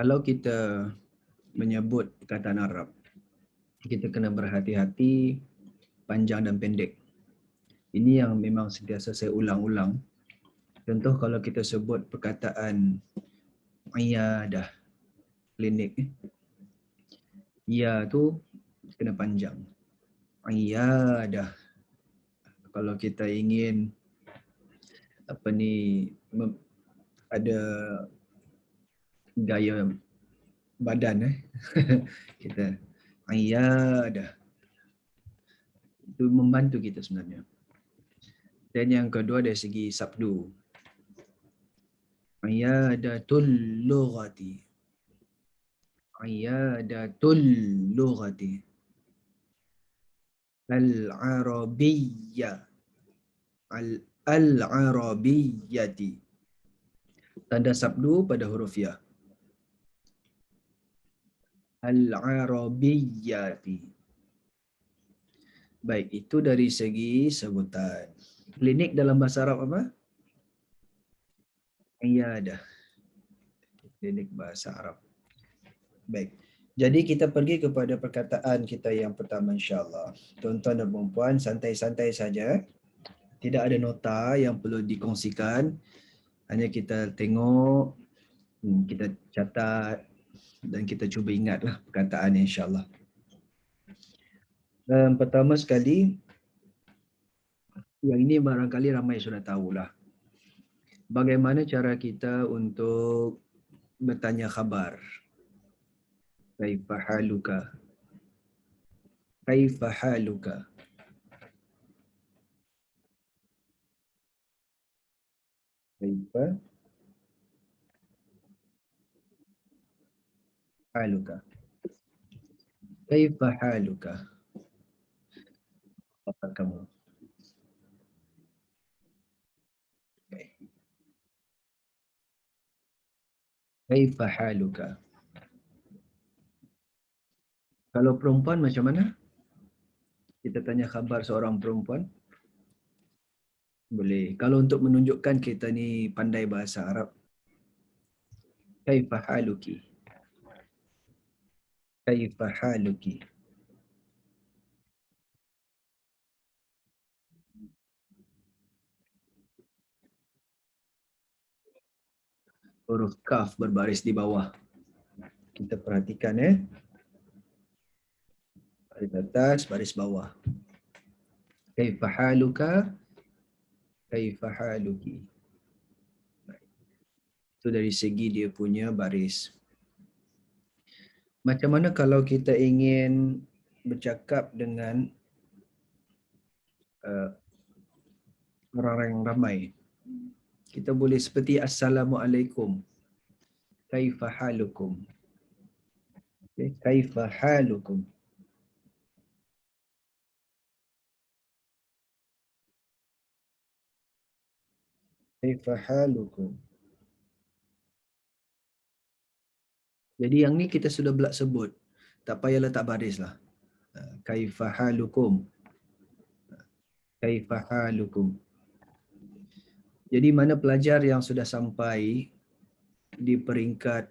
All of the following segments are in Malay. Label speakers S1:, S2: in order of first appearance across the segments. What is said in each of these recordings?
S1: Kalau kita menyebut perkataan Arab, kita kena berhati-hati panjang dan pendek. Ini yang memang sentiasa saya ulang-ulang. Contoh kalau kita sebut perkataan iyadah, klinik. Ya tu kena panjang. Iyadah. Kalau kita ingin ada gaya badan kita iyadah. Itu membantu kita sebenarnya. Dan yang kedua dari segi sabdu. Iyadatul lughati. Iyadatul lughati. Al-Arabiyyah. Al-Arabiyyati. Tanda sabdu pada huruf ya. Al-Arabiyyati. Baik, itu dari segi sebutan. Klinik dalam bahasa Arab apa? Iyadah. Klinik bahasa Arab. Baik. Jadi kita pergi kepada perkataan kita yang pertama insya-Allah. Tuan-tuan dan puan-puan santai-santai saja. Tidak ada nota yang perlu dikongsikan. Hanya kita tengok, kita catat dan kita cuba ingatlah perkataan insya-Allah. Pertama sekali, yang ini barangkali ramai sudah tahulah. Bagaimana cara kita untuk bertanya khabar? Kaifa haluka? Kaifa haluka? Kaifa haluka? Kaifa haluka? Apa kamu? Kaifa haluka? Kalau perempuan macam mana? Kita tanya khabar seorang perempuan. Boleh. Kalau untuk menunjukkan kita ni pandai bahasa Arab. Kaifa haluki? Kaifa haluki? Huruf kaf berbaris di bawah. Kita perhatikan baris atas, baris bawah. Kaifa haluka? Kaifa haluki? Itu dari segi dia punya baris. Macam mana kalau kita ingin bercakap dengan orang yang ramai? Kita boleh seperti Assalamualaikum. Kaifa halukum? Okay. Kaifa halukum? Kaifa halukum? Jadi yang ni kita sudah belak sebut. Tak payah letak baris lah. Kaifa halukum? Kaifa halukum? Jadi mana pelajar yang sudah sampai di peringkat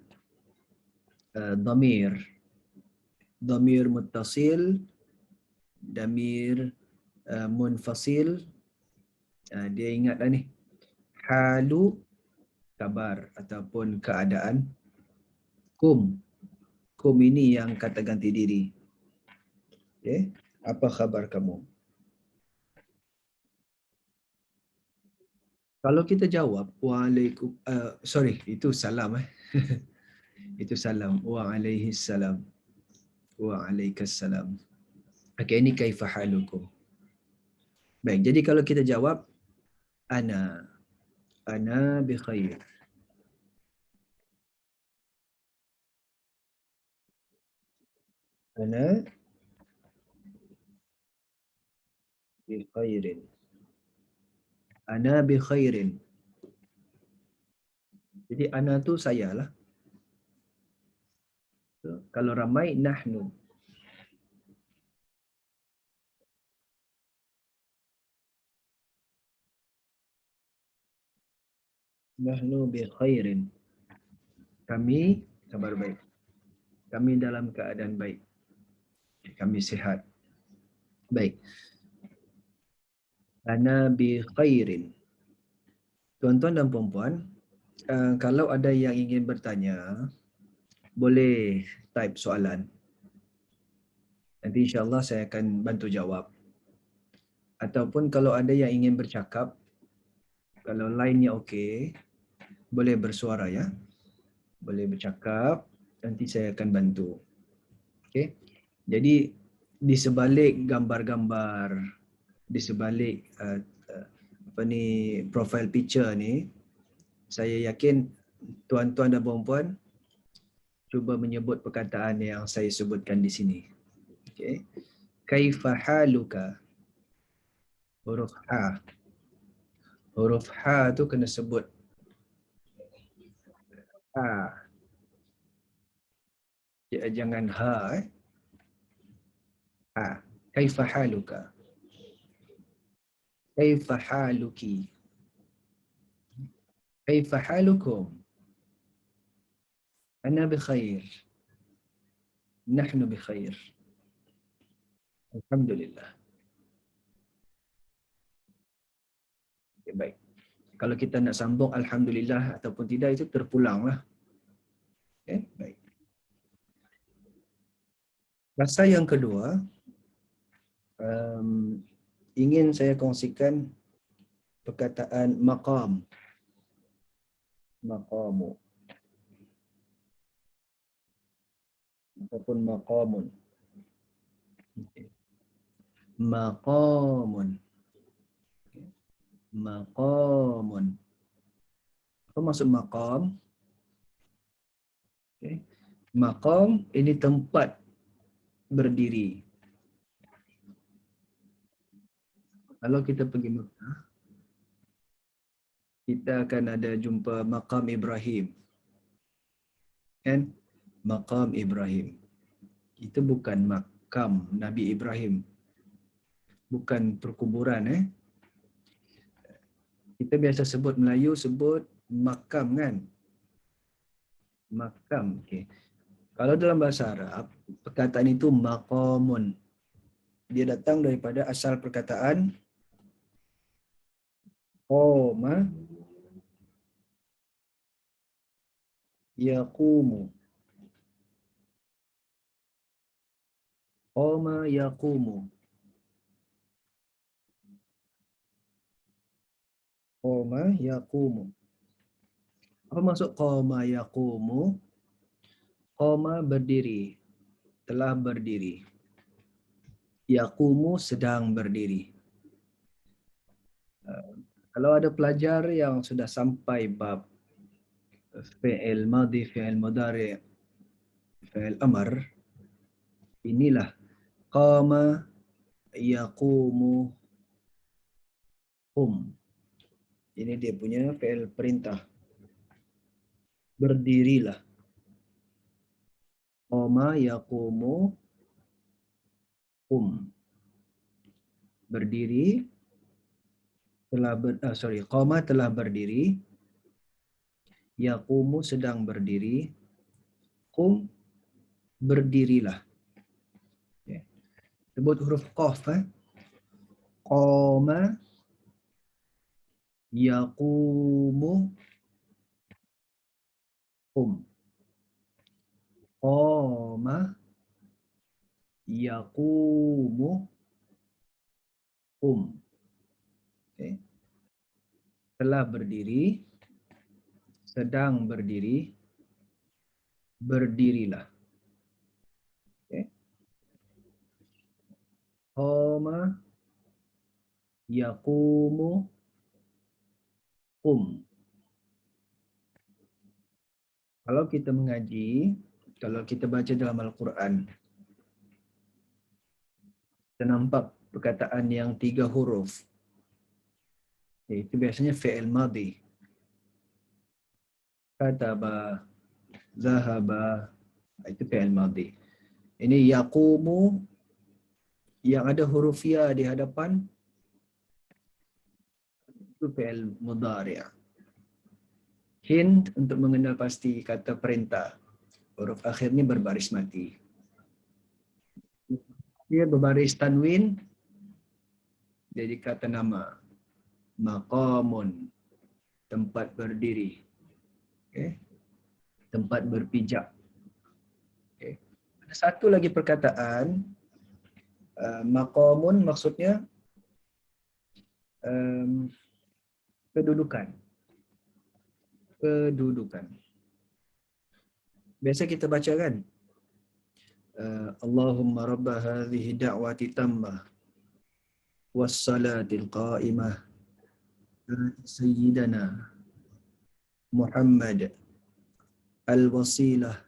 S1: dhamir. Dhamir muttasil, dhamir munfasil. Dia ingatlah ni. Halu kabar ataupun keadaan. Kum. Kum ini yang kata ganti diri. Okay. Apa khabar kamu? Kalau kita jawab, waalaikum, itu salam. Itu salam. Waalaikumsalam. Waalaikumsalam. Okay, ini kaifa halukum. Baik, jadi kalau kita jawab, ana bi khair. Ana bi khairin. Ana bi khairin. Jadi ana tu saya lah. Kalau ramai, nahnu. Nahnu bi khairin. Kami Kabar baik. Kami dalam keadaan baik. Kami sihat. Baik. Ana bi khairin. Tuan-tuan dan puan-puan, kalau ada yang ingin bertanya, boleh type soalan. Nanti insya-Allah saya akan bantu jawab. Ataupun kalau ada yang ingin bercakap, kalau line-nya okey, boleh bersuara ya. Boleh bercakap, nanti saya akan bantu. Okey. Jadi di sebalik gambar-gambar, di sebalik apa ni profile picture ni, saya yakin tuan-tuan dan puan-puan cuba menyebut perkataan yang saya sebutkan di sini. Okey. Kaifa haluka? Huruf ha. Huruf ha tu kena sebut ha. Jangan ha Ha. Kaifa haluka? Kaifa haluki? Kaifa halukum? Ana bikhair. Nahnu bikhair. Alhamdulillah. Okay, baik. Kalau kita nak sambung alhamdulillah ataupun tidak itu terpulanglah. Okay, baik. Bahasa yang kedua, ingin saya kongsikan perkataan maqam. Maqamu. Ataupun maqamun. Okay. Maqamun. Maqamun. Apa maksud maqam? Okay. Maqam ini tempat berdiri. Kalau kita pergi Mekah, kita akan ada jumpa maqam Ibrahim. Kan? Maqam Ibrahim. Itu bukan makam Nabi Ibrahim. Bukan perkuburan. Kita biasa sebut Melayu sebut makam kan? Makam. Okay. Kalau dalam bahasa Arab, perkataan itu maqamun. Dia datang daripada asal perkataan qama yaqumu. Qama yaqumu. Qama yaqumu. Apa maksud qama yaqumu? Qama berdiri, telah berdiri. Yaqumu sedang berdiri. Kalau ada pelajar yang sudah sampai bab fi'il madhi, fi'il mudhari', fi'il amr, inilah qama yaqumu qum. Ini dia punya fi'il perintah. Berdirilah. Qama yaqumu qum. Berdiri telah qama telah berdiri. Yaqumu sedang berdiri. Qum berdirilah. Okay. Sebut huruf qaf. Qama yaqumu qum. Qama yaqumu qum. Okay. Telah berdiri, sedang berdiri, berdirilah. Okay. Qama yaqumu qum. Kalau kita mengaji, kalau kita baca dalam Al-Quran, kita nampak perkataan yang 3 huruf. Itu biasanya fi'il madhi. Kataba, zahaba, itu fi'il madhi. Ini yaqumu yang ada huruf ya di hadapan, itu fi'il mudhari'. Hint untuk mengenal pasti kata perintah. Huruf akhir ni berbaris mati. Dia berbaris tanwin jadi kata nama. Maqamun, tempat berdiri. Okay. Tempat berpijak. Okay. Ada satu lagi perkataan, maqamun maksudnya kedudukan. Kedudukan. Biasa kita baca kan? Allahumma rabba hadhihi da'wati tammah wassalatil qa'imah sayyidana Muhammad al-wasilah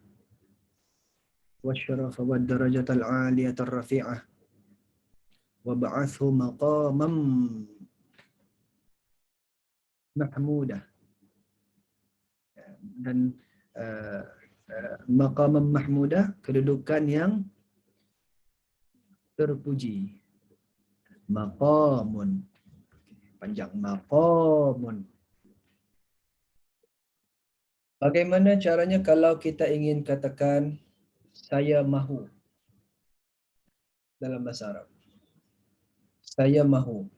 S1: والشرف والدرجة العالية الرفيعة وابعثه مقاما محمودا. Dan maqaman mahmudah, kedudukan yang terpuji. Maqamun, panjang, maqamun. Bagaimana caranya kalau kita ingin katakan saya mahu dalam bahasa Arab? Saya mahu.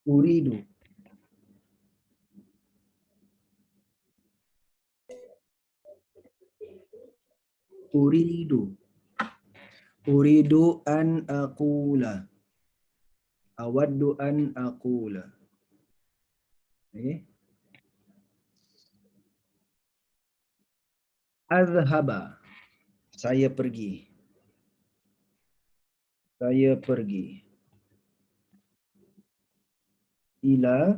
S1: Uridu. Uridu. Uridu an aqula. Awaddu an aqula. Okay. Azhaba. Saya pergi. Saya pergi. Ila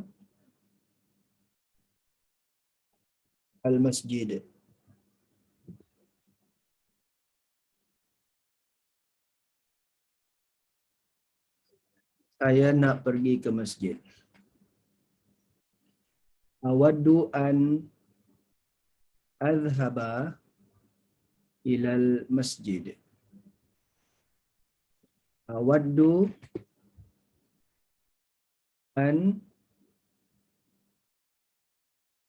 S1: al-masjid. Saya nak pergi ke masjid. Awaddu an azhaba ilal masjid. Awaddu an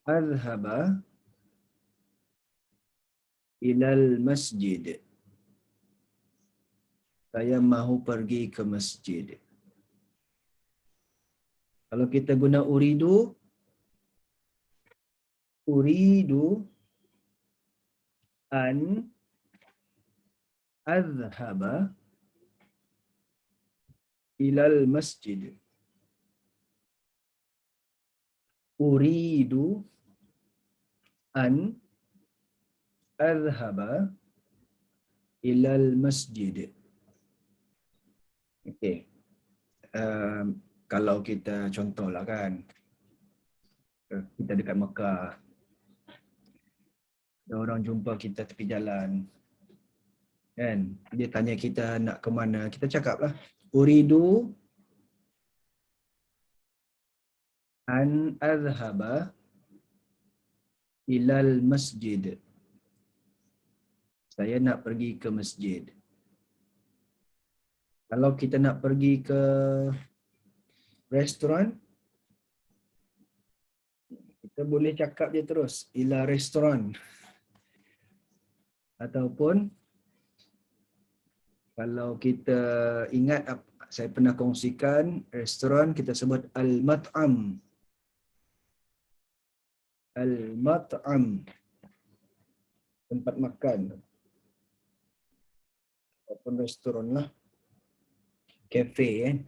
S1: azhaba ilal masjid. Saya mahu pergi ke masjid. Kalau kita guna uridu an azhaba ilal masjid. Uridu an azhaba ilal masjid. Okey. Kalau kita contohlah kan, kita dekat Mekah, ada orang jumpa kita tepi jalan, kan? Dia tanya kita nak ke mana, kita cakaplah uridu an azhaba ilal masjid. Saya nak pergi ke masjid. Kalau kita nak pergi ke restoran, kita boleh cakap dia terus, ila restoran. Ataupun kalau kita ingat, saya pernah kongsikan restoran, kita sebut al-mat'am. Al-mat'am, tempat makan. Ataupun restoran lah. Cafe kan.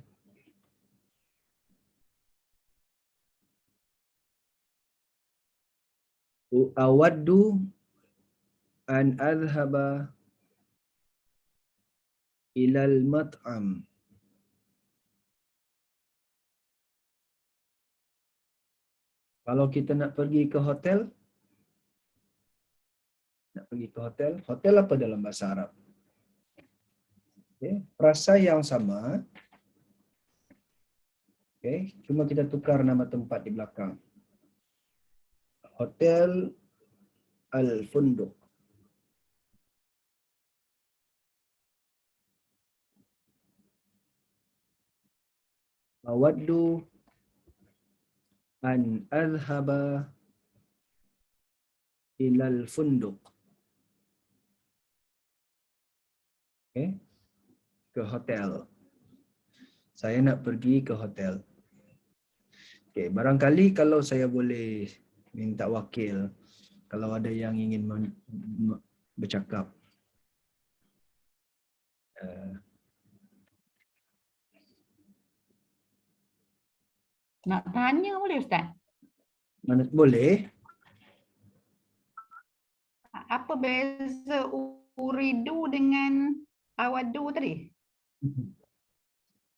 S1: Awaddu an adhaba ilal mat'am. Kalau kita nak pergi ke hotel, hotel apa dalam bahasa Arab? Okay. Frasa yang sama. Okay. Cuma kita tukar nama tempat di belakang. Hotel Al-Funduq. Awaddu an azhaba ilal funduk. Okay. Ke hotel. Saya nak pergi ke hotel. Okay. Barangkali kalau saya boleh minta wakil, kalau ada yang ingin bercakap.
S2: Nak tanya boleh Ustaz?
S1: Mana boleh?
S2: Apa beza uridu dengan awadu tadi?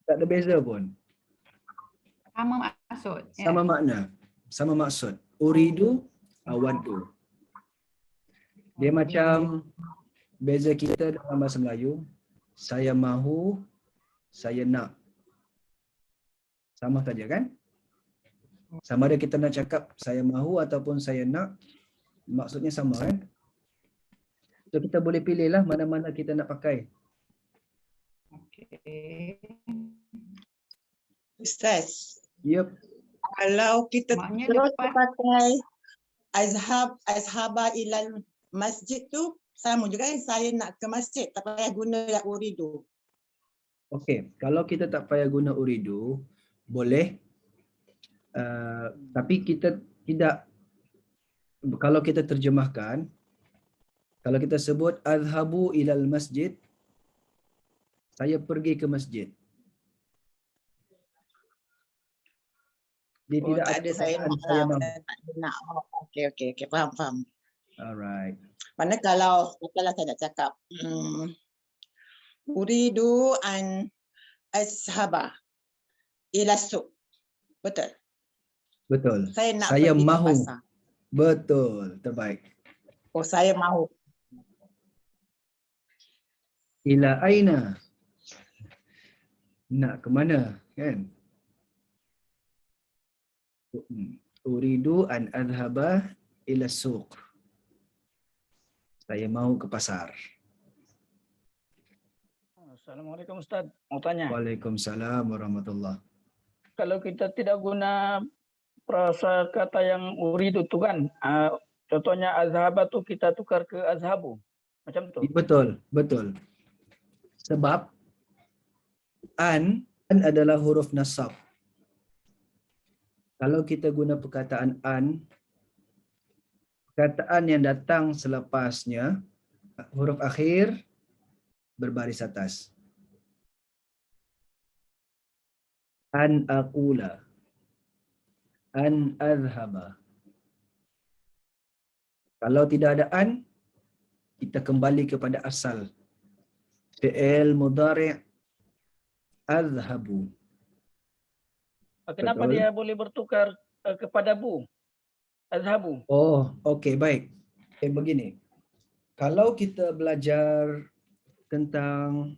S1: Tak ada beza pun.
S2: Sama maksud.
S1: Sama makna. Sama maksud. Uridu, awadu. Dia macam beza kita dalam bahasa Melayu. Saya mahu, saya nak. Sama saja kan? Sama ada kita nak cakap saya mahu ataupun saya nak, maksudnya sama kan? So kita boleh pilihlah mana-mana kita nak pakai.
S2: Okey.
S3: Ustaz,
S1: Yep.
S3: kalau kita
S2: Maknanya
S3: terus
S2: lepas-
S3: pakai azhaba ilal masjid tu sama juga kan, saya nak ke masjid tak payah guna yang uridu.
S1: Okey, kalau kita tak payah guna uridu, boleh. Tapi kita tidak, kalau kita terjemahkan, kalau kita sebut azhabu ilal masjid, saya pergi ke masjid. Dia tidak
S3: tak ada saya
S1: perkataan
S3: nak
S1: saya
S3: lah,
S1: mahu.
S3: tak ada nak. Oh, okey, faham.
S1: Alright.
S3: Mana kalau saya nak cakap uridu an azhaba ila suq. Betul.
S1: Betul.
S3: Saya nak
S1: Saya
S3: pergi
S1: mahu.
S3: ke pasar.
S1: Betul, terbaik.
S3: Oh, saya mahu.
S1: Ila aina? Nak ke mana, kan? Uridu an adhaba ila suq. Saya mahu ke pasar.
S4: Assalamualaikum Ustaz. Mau tanya.
S1: Waalaikumsalam warahmatullahi.
S4: Kalau kita tidak guna prasa kata yang uridu tu kan, contohnya azhaba tu kita tukar ke azhabu. Macam tu.
S1: Betul, betul. Sebab an adalah huruf nasab. Kalau kita guna perkataan an, perkataan yang datang selepasnya, huruf akhir berbaris atas. An aqula, an azhaba. Kalau tidak ada an, kita kembali kepada asal. Fi'il mudhari' azhabu.
S4: Kenapa
S1: Betul.
S4: dia boleh bertukar kepada bu? Azhabu.
S1: Oh, okey, baik. Begini. Kalau kita belajar tentang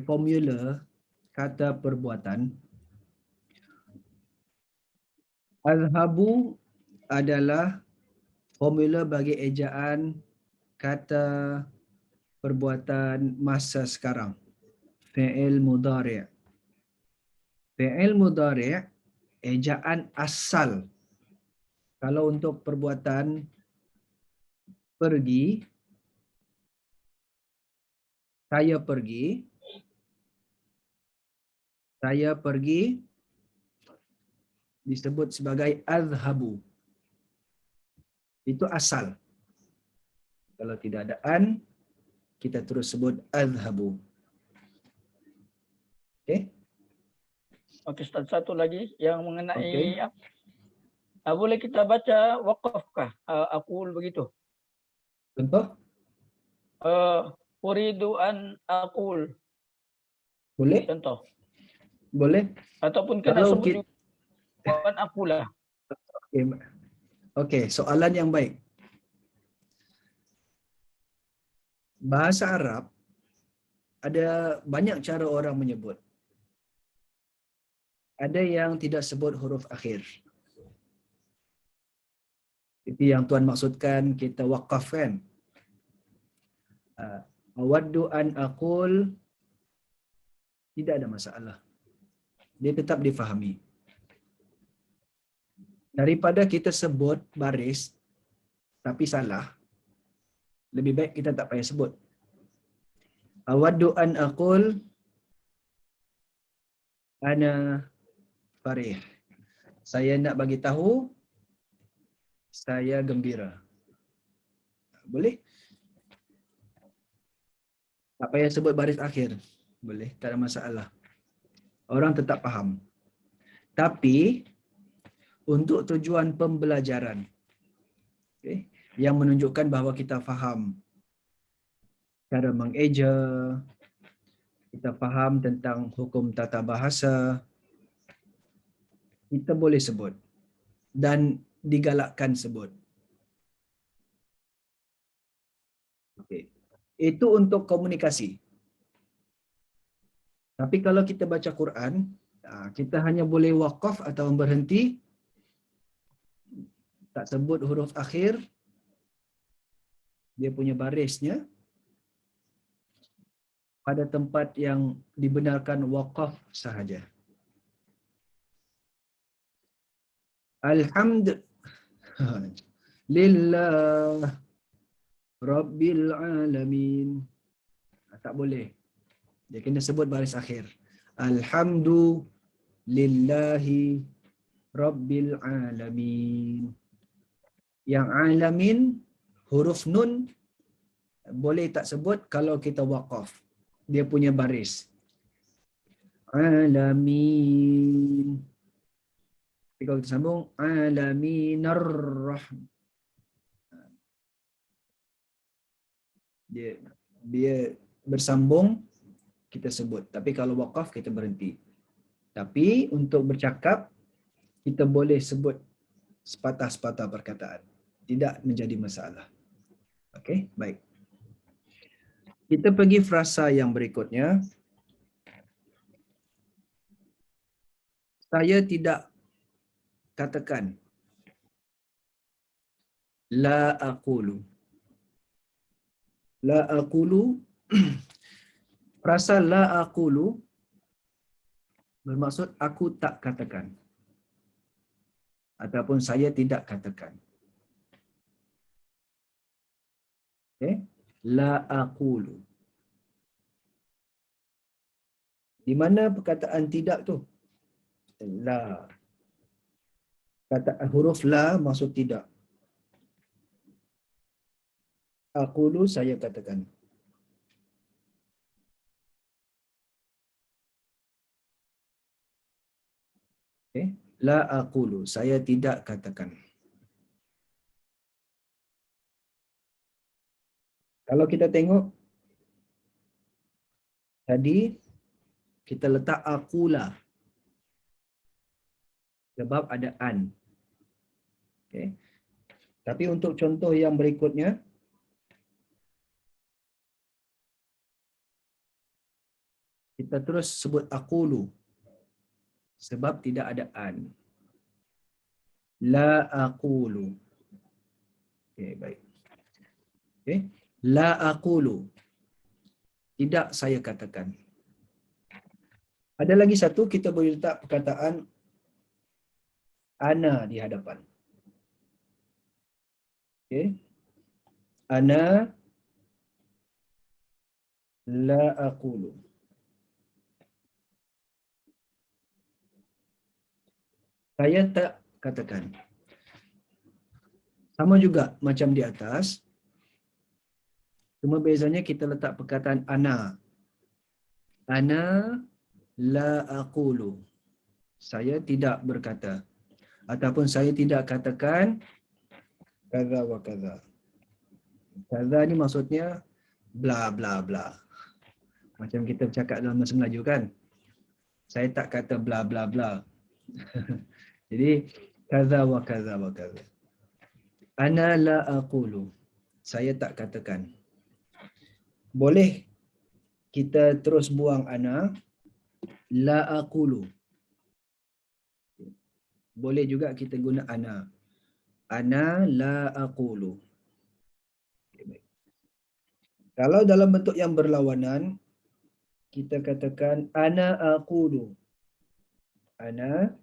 S1: formula kata perbuatan, azhabu adalah formula bagi ejaan kata perbuatan masa sekarang. Fi'il mudhari'. Fi'il mudhari' ejaan asal. Kalau untuk perbuatan pergi, saya pergi disebut sebagai azhabu. Itu asal. Kalau tidak ada an, kita terus sebut azhabu. Okey?
S4: Okey Ustaz, satu lagi yang mengenai
S1: Okey.
S4: boleh kita baca waqafkah? Aqul begitu.
S1: Contoh?
S4: Uridu an aqul.
S1: Boleh?
S4: Contoh.
S1: Boleh?
S4: Ataupun kena
S1: Kalau
S4: sebut juga an aqulah.
S1: Okey, soalan yang baik. Bahasa Arab ada banyak cara orang menyebut. Ada yang tidak sebut huruf akhir. Itu yang Tuan maksudkan kita waqafkan. Awaddu an aqul, tidak ada masalah. Dia tetap difahami. Daripada kita sebut baris, tapi salah, lebih baik kita tak payah sebut. Awaddu an aqul ana farih. Saya nak bagi tahu saya gembira. Boleh? Tak payah sebut baris akhir. Boleh, tak ada masalah. Orang tetap faham. Tapi untuk tujuan pembelajaran, okay, yang menunjukkan bahawa kita faham cara mengeja, kita faham tentang hukum tata bahasa, kita boleh sebut dan digalakkan sebut. Okay. Itu untuk komunikasi. Tapi kalau kita baca Quran, kita hanya boleh waqaf atau berhenti, tak sebut huruf akhir, dia punya barisnya, pada tempat yang dibenarkan waqaf sahaja. Alhamdulillah Rabbil Alamin. Tak boleh. Dia kena sebut baris akhir. Alhamdulillahi Rabbil Alamin. Yang alamin, huruf nun, boleh tak sebut kalau kita waqaf. Dia punya baris. Alamin. Tapi kalau kita sambung, alaminar rahman. Dia bersambung, kita sebut. Tapi kalau waqaf, kita berhenti. Tapi untuk bercakap, kita boleh sebut sepatah-sepatah perkataan. Tidak menjadi masalah. Okey, baik. Kita pergi frasa yang berikutnya. Saya tidak katakan. La aqulu. La aqulu. Frasa la aqulu bermaksud aku tak katakan. Ataupun saya tidak katakan. Okay? La aqulu. Di mana perkataan tidak tu? La. Kata huruf la maksud tidak. Aqulu saya katakan. Okay? La aqulu saya tidak katakan. Kalau kita tengok tadi kita letak aqula sebab ada an. Okay. Tapi untuk contoh yang berikutnya, kita terus sebut aqulu sebab tidak ada an. La aqulu. Okay, baik. Okay. La aqulu. Tidak saya katakan. Ada lagi satu, kita boleh letak perkataan ana di hadapan. Okay. Ana la aqulu. Saya tak katakan. Sama juga macam di atas. Cuma bezanya kita letak perkataan ana. Ana la aqulu. Saya tidak berkata. Ataupun saya tidak katakan kaza wa kaza. Kaza ni maksudnya bla bla bla. Macam kita bercakap dalam bahasa Melayu kan. Saya tak kata bla bla bla. Jadi kaza wa kaza wa kaza. Ana la aqulu. Saya tak katakan. Boleh kita terus buang ana. La aqulu. Boleh juga kita guna ana. Ana la aqulu. Kalau dalam bentuk yang berlawanan, kita katakan ana aqulu. Ana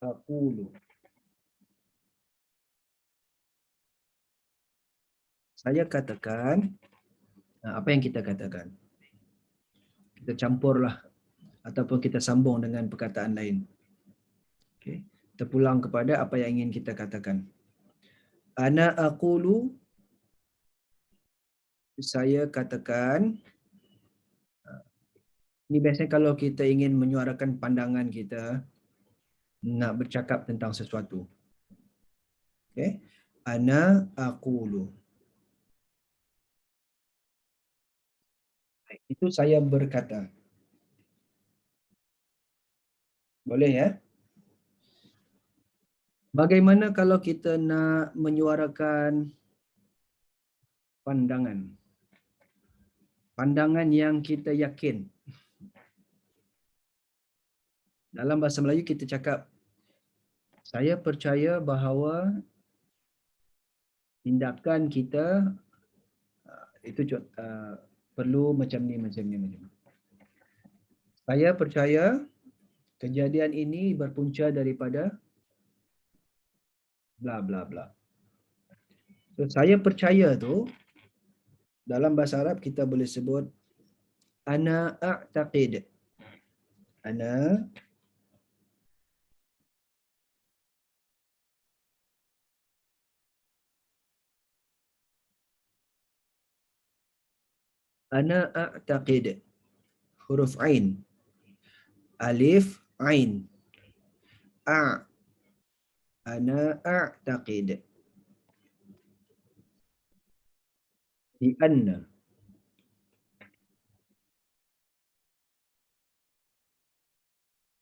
S1: aqulu. saya katakan, apa yang kita katakan? Kita campurlah ataupun kita sambung dengan perkataan lain. Okay. Kita pulang kepada apa yang ingin kita katakan. Ana aqulu, saya katakan. Ini biasanya kalau kita ingin menyuarakan pandangan kita, nak bercakap tentang sesuatu. Okay. Ana aqulu. Itu saya berkata. Boleh ya? Bagaimana kalau kita nak menyuarakan pandangan? Pandangan yang kita yakin. Dalam bahasa Melayu kita cakap, saya percaya bahawa tindakan kita itu perlu macam ni. Saya percaya kejadian ini berpunca daripada bla bla bla. So, saya percaya tu dalam bahasa Arab kita boleh sebut ana a'taqid. Ana a'taqid. Huruf ain. Alif ain. Ana a'taqid. Di anna.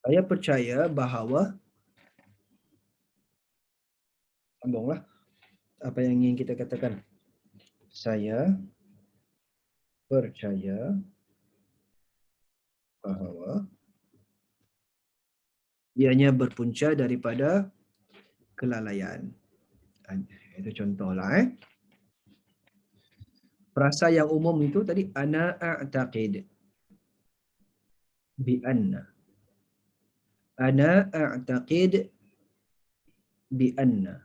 S1: Saya percaya bahawa, sambunglah apa yang ingin kita katakan. Saya percaya bahawa ianya berpunca daripada kelalaian. Itu contohlah. Frasa yang umum itu tadi ana a'taqid bi anna. Ana a'taqid bi anna.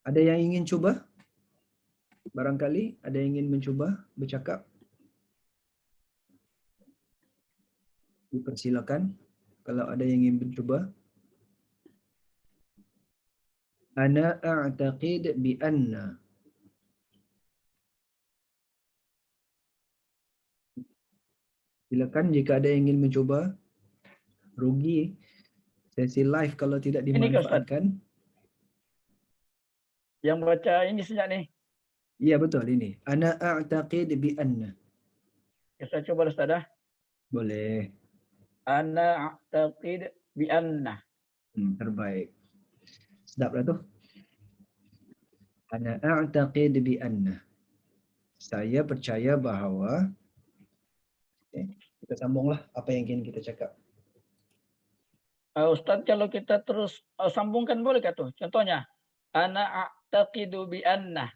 S1: Ada yang ingin cuba? Barangkali ada yang ingin mencuba bercakap? Dipersilakan kalau ada yang ingin mencuba. Ana a'taqid bi anna. Silakan jika ada yang ingin mencuba. Rugi sesi live kalau tidak
S4: Ini ke Ustaz?
S1: dimanfaatkan.
S4: Yang baca ini sejak ni.
S1: Ya betul ini. Ana a'taqid bi anna.
S4: Ya, saya coba Ustaz dah.
S1: Boleh.
S4: Ana a'taqid bi anna.
S1: Terbaik. Sedaplah tu. Ana a'taqid bi anna. Saya percaya bahawa. Okay. Kita sambunglah apa yang ingin kita cakap.
S4: Ustaz, kalau kita terus sambungkan boleh kah tu? Contohnya, ana a'taqidu bi anna.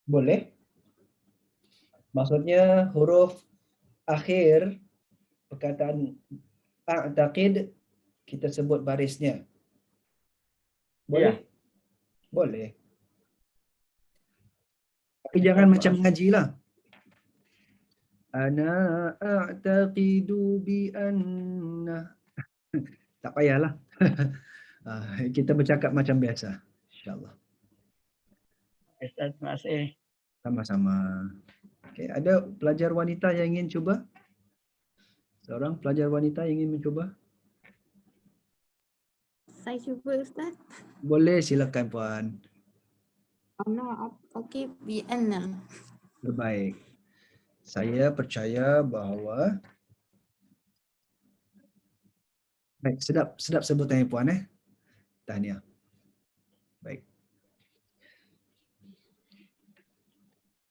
S1: Boleh. Maksudnya huruf akhir perkataan a'taqid kita sebut barisnya. Boleh?
S4: Ya.
S1: Boleh. Tapi jangan macam ngaji lah. Ana a'taqidu bi anna. Tak payahlah. Kita bercakap macam biasa. InsyaAllah.
S4: Ustaz, terima kasih.
S1: Sama-sama. Okay, ada pelajar wanita yang ingin cuba? Seorang pelajar wanita yang ingin mencuba?
S5: Saya cuba Ustaz.
S1: Boleh, silakan puan.
S5: Ana a'taqid bi anna.
S1: Terbaik. Saya percaya bahawa baik, sedap sebutannya puan Tahniah. Baik.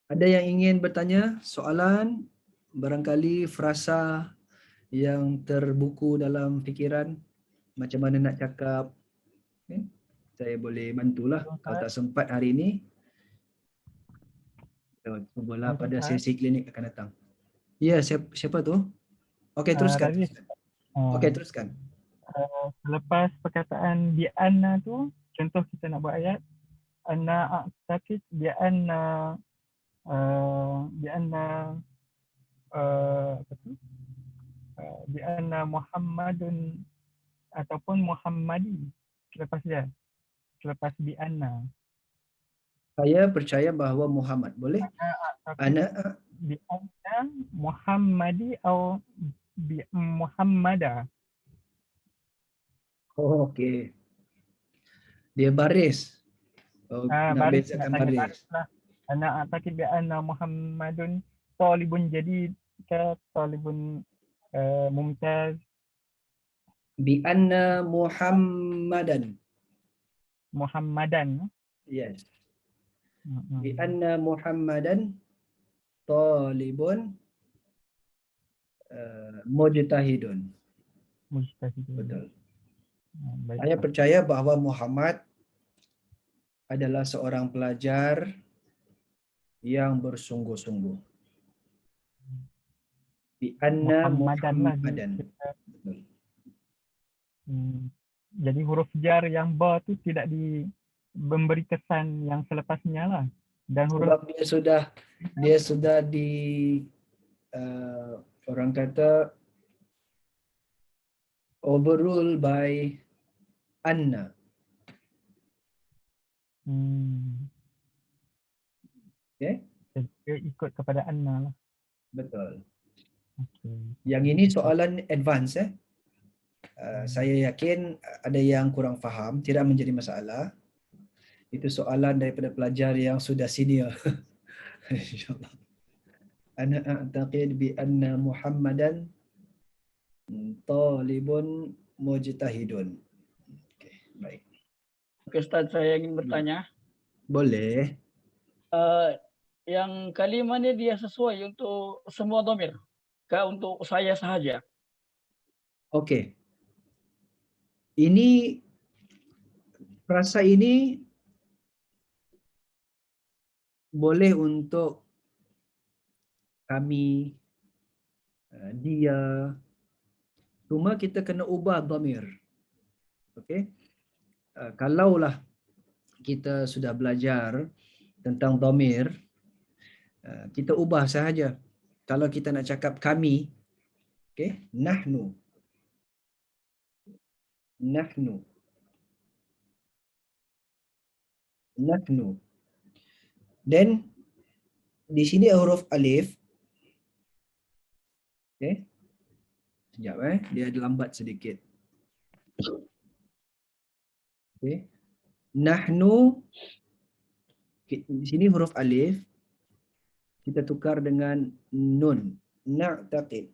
S1: Ada yang ingin bertanya soalan, barangkali frasa yang terbuku dalam fikiran, macam mana nak cakap. Okay. Saya boleh bantulah kalau tak sempat hari ini. Cubalah pada sesi klinik akan datang. Ya, siapa tu? Okey, teruskan. Okey, teruskan.
S6: Selepas perkataan bi anna tu, contoh kita nak buat ayat, أنا أعتقد بأن apa tu? بأن محمد ataupun Muhammadi selepas dia, selepas bi'anna.
S1: Saya percaya bahawa Muhammad. Boleh? Ana
S6: Bi'anna Muhammadi atau Muhammada.
S1: oh, okey. Dia baris. Oh, nak
S6: Baris, nak
S1: bezakan
S6: tanya
S1: baris.
S6: baris lah. Ana أعتقد بأن Muhammadun talibun jadid ke talibun mumtaz.
S1: Bi anna Muhammadan.
S6: Muhammadan.
S1: Yes.
S6: Mm-mm.
S1: Bi anna Muhammadan talibun mujtahidun.
S6: Mujtahidun.
S1: Betul.
S6: Baik.
S1: Saya percaya bahawa Muhammad adalah seorang pelajar yang bersungguh-sungguh. Bi anna
S6: Muhammadan lah
S1: Muhammadan.
S6: kita.
S1: Betul.
S6: Jadi huruf jar yang ba tu tidak memberi kesan yang selepasnya lah. Dan huruf
S1: Sebab dia sudah di orang kata overrule by anna. Okay?
S6: dia ikut kepada anna lah.
S1: Betul.
S6: Okay.
S1: Yang ini soalan advance saya yakin ada yang kurang faham, tidak menjadi masalah. Itu soalan daripada pelajar yang sudah senior. InsyaAllah. Ana a'taqid bi anna Muhammadan talibun mujtahidun. Okay, baik.
S4: Oke, Ustaz, saya ingin bertanya.
S1: Boleh.
S4: Yang kalimah ini dia sesuai untuk semua dhamir? Kah untuk saya sahaja?
S1: Okey. Ini frasa ini boleh untuk kami, dia, cuma kita kena ubah dhamir. Okey. Kalaulah kita sudah belajar tentang dhamir, kita ubah sahaja. Kalau kita nak cakap kami, okey, nahnu. Nahnu. Nahnu. Dan di sini huruf alif. Okey. Sekejap dia ada lambat sedikit. Okey. Nahnu, di sini huruf alif kita tukar dengan nun. Na'taqid.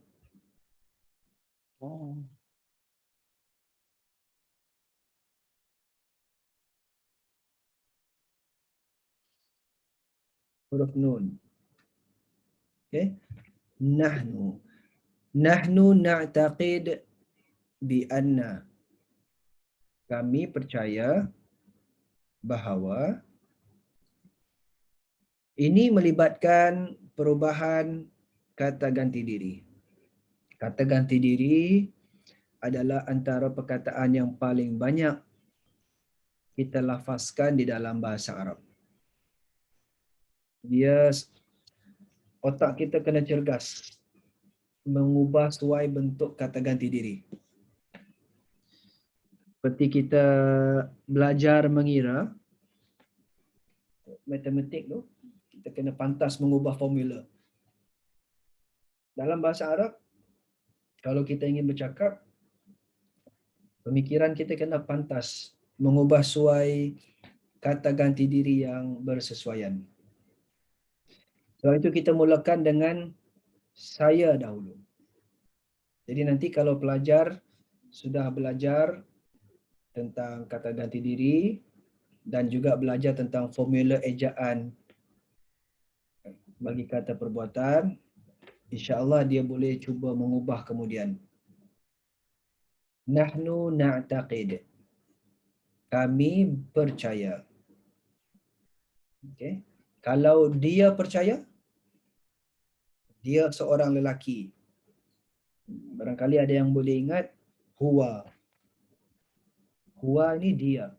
S1: Huruf nun. Okey. Nahnu. Nahnu na'taqid bi anna. Kami percaya bahawa ini melibatkan perubahan kata ganti diri. Kata ganti diri adalah antara perkataan yang paling banyak kita lafazkan di dalam bahasa Arab. Otak kita kena cergas mengubah suai bentuk kata ganti diri. Seperti kita belajar mengira, matematik tu, kita kena pantas mengubah formula. Dalam bahasa Arab, kalau kita ingin bercakap, pemikiran kita kena pantas mengubah suai kata ganti diri yang bersesuaian. Sebab itu kita mulakan dengan saya dahulu. Jadi nanti kalau pelajar sudah belajar tentang kata ganti diri dan juga belajar tentang formula ejaan bagi kata perbuatan, insya-Allah dia boleh cuba mengubah kemudian. Nahnu na'taqid. Kami percaya. Okey. Kalau dia percaya, dia seorang lelaki. Barangkali ada yang boleh ingat huwa. Huwa ni dia.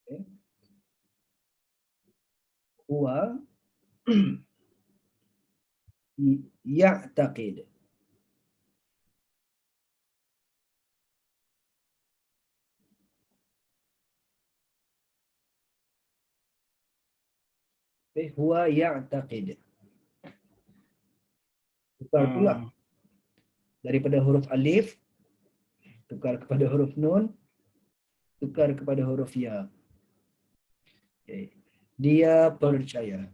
S1: Okay. Huwa ya'taqid. Huwa ya'taqid. Tukar pula daripada huruf alif, tukar kepada huruf nun, tukar kepada huruf ya. Okay. Dia percaya.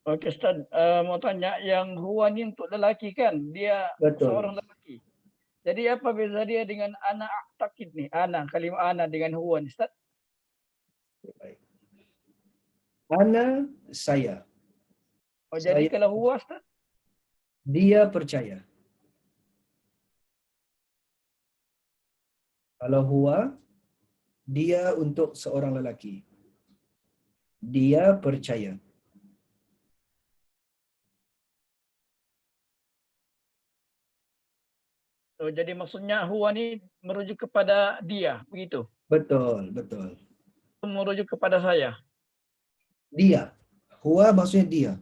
S4: Okey Ustaz, mau tanya yang huwa ni untuk lelaki kan? Dia
S1: Betul.
S4: seorang lelaki. Jadi apa beza dia dengan ana a'taqid ni? Ana, kalimah ana dengan huwa ni Ustaz?
S1: Baik. Ana saya.
S4: Oh jadi
S1: Saya-
S4: kalau huwa Ustaz?
S1: Dia percaya. Kalau huwa, dia untuk seorang lelaki. Dia percaya.
S4: Oh, jadi maksudnya huwa ni merujuk kepada dia, begitu?
S1: Betul, betul.
S4: Merujuk kepada saya.
S1: Dia. Huwa maksudnya dia.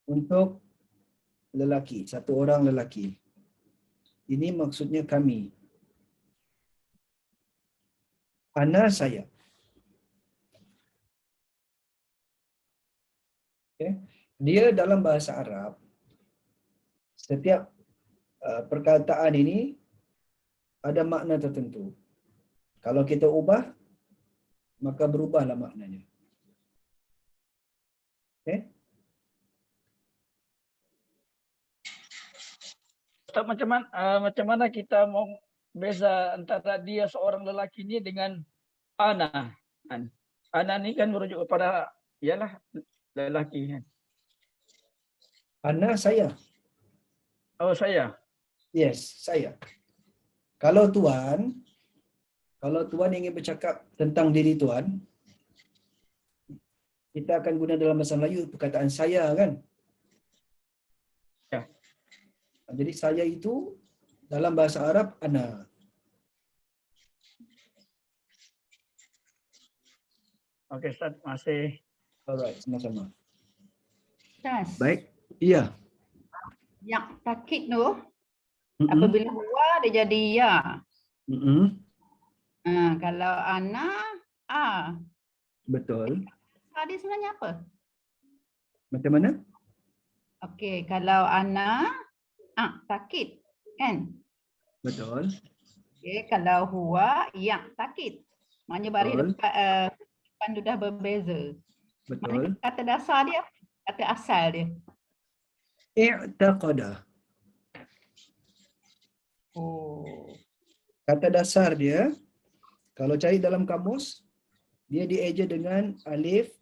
S1: Untuk lelaki, satu orang lelaki. Ini maksudnya kami. Ana saya. Okay. Dia dalam bahasa Arab, setiap perkataan ini ada makna tertentu. Kalau kita ubah, maka berubahlah maknanya. Okay.
S4: Ustaz, macam mana kita mau beza antara dia seorang lelaki ni dengan ana? Ana ni kan merujuk kepada ialah lelaki kan.
S1: Ana saya.
S4: Oh saya.
S1: Yes, saya. Kalau tuan ingin bercakap tentang diri tuan, kita akan guna dalam bahasa Melayu perkataan saya kan?
S4: Ya.
S1: Jadi saya itu dalam bahasa Arab ana.
S4: Okey Ustaz, masih.
S1: Alright, sama-sama.
S2: Ustaz,
S1: Baik. Iya.
S2: yang takid tu,
S1: Mm-mm.
S2: apabila huwa dia jadi ya.
S1: Mm-mm.
S2: Kalau ana,
S1: Betul.
S2: dia sebenarnya apa?
S1: Macam mana?
S2: Okey, kalau ana, takid, kan?
S1: Betul.
S2: Okey, kalau huwa, yang takid. Maknanya baris
S1: Betul.
S2: depan tu dah berbeza.
S1: Betul.
S2: Maknanya kata dasar dia, kata asal dia.
S1: I'taqada.
S2: Oh.
S1: Kata dasar dia, kalau cari dalam kamus, dia dieja dengan alif,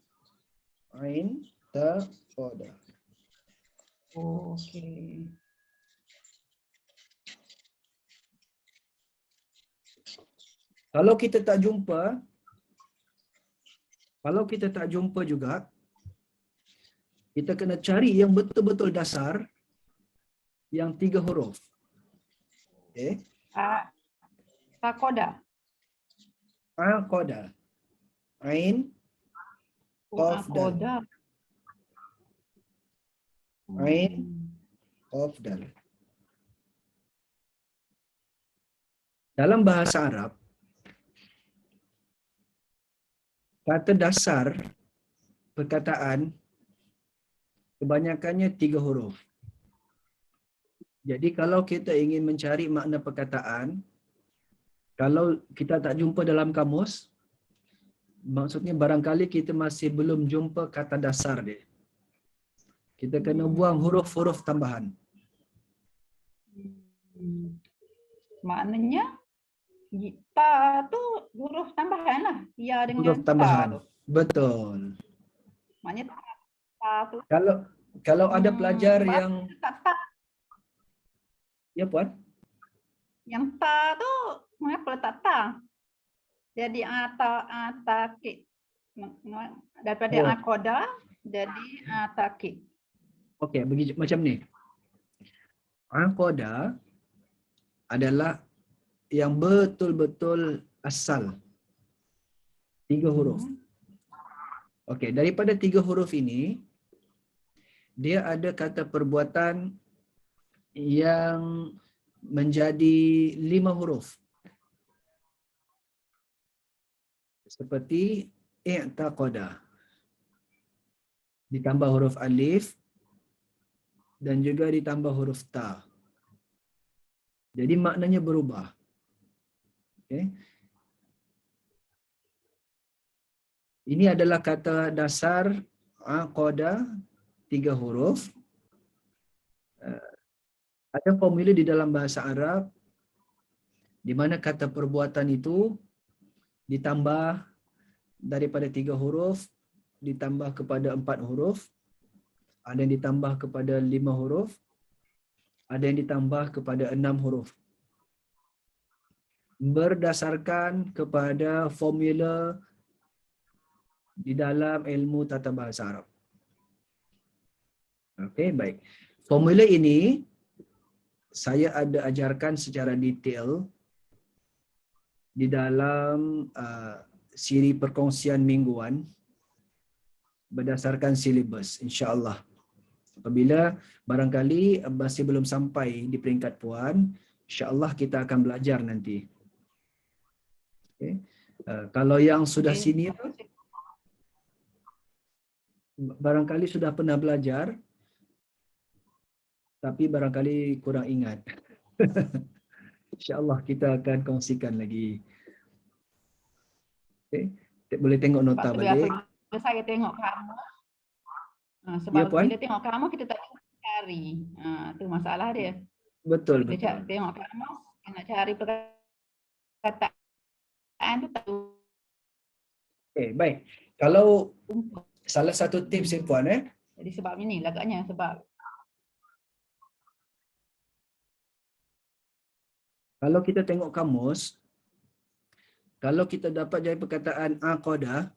S1: ain, ta, qada.
S2: Okey.
S1: Kalau kita tak jumpa juga, kita kena cari yang betul-betul dasar, yang 3 huruf. Okay.
S2: Takoda.
S1: Aqada. Ain, Qaf, dal.
S2: Takoda.
S1: Ain. Qaf, dal. Dalam bahasa Arab, kata dasar perkataan kebanyakannya 3 huruf. Jadi kalau kita ingin mencari makna perkataan, kalau kita tak jumpa dalam kamus, maksudnya barangkali kita masih belum jumpa kata dasar dia. Kita kena buang huruf-huruf tambahan.
S2: Maknanya ta tu huruf tambahan lah. Ya dengan
S1: Huruf tambahan.
S2: ta tu.
S1: Betul.
S2: Maknanya ta tu.
S1: Kalau ada pelajar
S2: Sebab
S1: yang
S2: ta,
S1: ya puan,
S2: yang ta tu mengapa letak ta? Jadi atakid. Daripada
S1: Oh.
S2: akoda jadi atakid.
S1: okey, macam ni. Aqada adalah yang betul-betul asal. 3 huruf. Okey, daripada 3 huruf ini, dia ada kata perbuatan yang menjadi 5 huruf. Seperti i'taqada. Ditambah huruf alif dan juga ditambah huruf ta. Jadi maknanya berubah. Okey. Ini adalah kata dasar aqada 3 huruf. Ada formula di dalam bahasa Arab di mana kata perbuatan itu ditambah daripada 3 huruf ditambah kepada 4 huruf, ada yang ditambah kepada 5 huruf, ada yang ditambah kepada 6 huruf. Berdasarkan kepada formula di dalam ilmu tata bahasa Arab. Okey, baik. Formula ini saya ada ajarkan secara detail di dalam siri perkongsian mingguan berdasarkan silibus, insya-Allah. Apabila barangkali masih belum sampai di peringkat puan, insya-Allah kita akan belajar nanti. Okay. Kalau yang sudah senior, barangkali sudah pernah belajar, tapi barangkali kurang ingat. InsyaAllah kita akan kongsikan lagi. Okay. Boleh tengok nota balik.
S2: Biasa saya tengok kamu. Sebab
S1: Ya, Puan?
S2: bila tengok kamu kita tak cari. Itu masalah dia.
S1: Betul,
S2: Kita
S1: betul.
S2: tengok kamu, nak cari perkataan tu tak
S1: Okay, baik. Kalau salah satu tips ya, Puan,
S2: Jadi sebab ini agaknya sebab
S1: kalau kita tengok kamus, kalau kita dapat dari perkataan aqadah,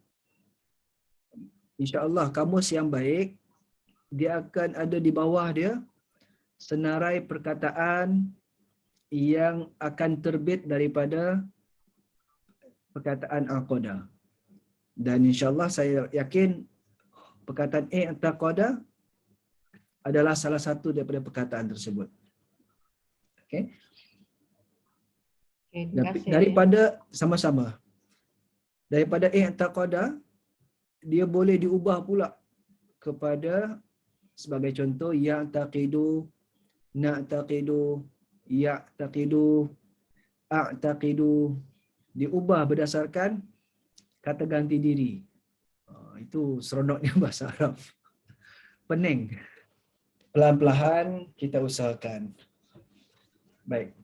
S1: insya-Allah kamus yang baik, dia akan ada di bawah dia senarai perkataan yang akan terbit daripada perkataan aqadah. Dan insya-Allah saya yakin perkataan i'taqada adalah salah satu daripada perkataan tersebut. Okey.
S2: okay, terima kasih.
S1: Daripada sama-sama. Daripada i'taqada dia boleh diubah pula kepada sebagai contoh ya'taqidu, na'taqidu, ya'taqidu, a'taqidu, diubah berdasarkan kata ganti diri. Itu seronoknya bahasa Arab. Pening. Pelan-pelan kita usahakan. Baik.